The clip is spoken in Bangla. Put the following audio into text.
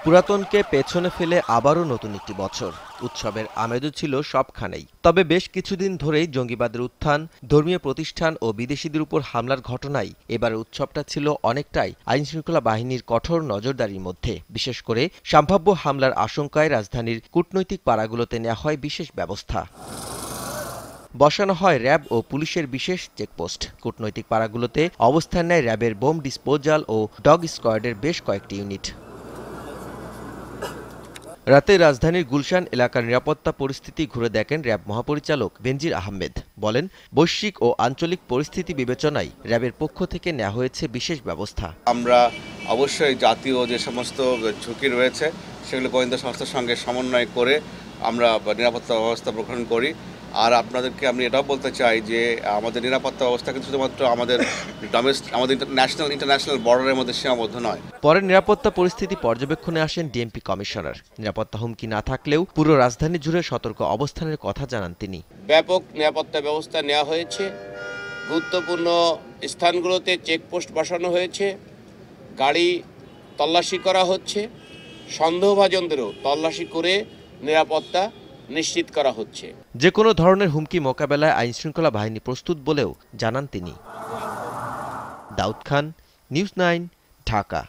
পুরাতনকে পেছনে ফেলে আবারও নতুন একটি বছর। উৎসবের আমেজও ছিল সবখানেই। তবে বেশ কিছুদিন ধরেই জঙ্গিবাদের উত্থান, ধর্মীয় প্রতিষ্ঠান ও বিদেশিদের উপর হামলার ঘটনায় এবারের উৎসবটা ছিল অনেকটাই আইনশৃঙ্খলা বাহিনীর কঠোর নজরদারির মধ্যে। বিশেষ করে সম্ভাব্য হামলার আশঙ্কায় রাজধানীর কূটনৈতিক পাড়াগুলোতে নেওয়া হয় বিশেষ ব্যবস্থা। বসানো হয় র্যাব ও পুলিশের বিশেষ চেকপোস্ট। কূটনৈতিক পাড়াগুলোতে অবস্থান নেয় র্যাবের বোম ডিসপোজাল ও ডগ স্কোয়াডের বেশ কয়েকটি ইউনিট। রাতে রাজধানীর গুলশান এলাকার নিরাপত্তা পরিস্থিতি ঘুরে দেখেন র্যাব মহাপরিচালক বেনজির আহমেদ। বলেন, বৈশ্বিক ও আঞ্চলিক পরিস্থিতি বিবেচনায় র্যাবের পক্ষ থেকে নেওয়া হয়েছে বিশেষ ব্যবস্থা। আমরা অবশ্যই জাতীয় যে সমস্ত ঝুঁকি রয়েছে সেগুলো গোয়েন্দা সংস্থার সঙ্গে সমন্বয় করে আমরা নিরাপত্তা ব্যবস্থা গ্রহণ করি। আর আপনাদেরকে আমি এটাও বলতে চাই যে আমাদের নিরাপত্তা ব্যবস্থা কিন্তু শুধুমাত্র আমাদের ইন্টারন্যাশনাল বর্ডারের মধ্যে সীমাবদ্ধ নয়। পরে নিরাপত্তা পরিস্থিতি পর্যবেক্ষণে আসেন ডিএমপি কমিশনার। নিরাপত্তা হুমকি না থাকলেও পুরো রাজধানী জুড়ে সতর্ক অবস্থানের কথা জানান তিনি। ব্যাপক নিরাপত্তা ব্যবস্থা নেওয়া হয়েছে, গুরুত্বপূর্ণ স্থানগুলোতে চেকপোস্ট বসানো হয়েছে, গাড়ি তল্লাশি করা হচ্ছে, সন্দেহভাজনদেরও তল্লাশি করে নিরাপত্তা নিশ্চিত করা হচ্ছে। যে কোনো ধরনের হুমকি মোকাবেলায় আইনশৃঙ্খলা বাহিনী প্রস্তুত বলেও জানান তিনি। দাউদ খান, নিউজ 9, ঢাকা।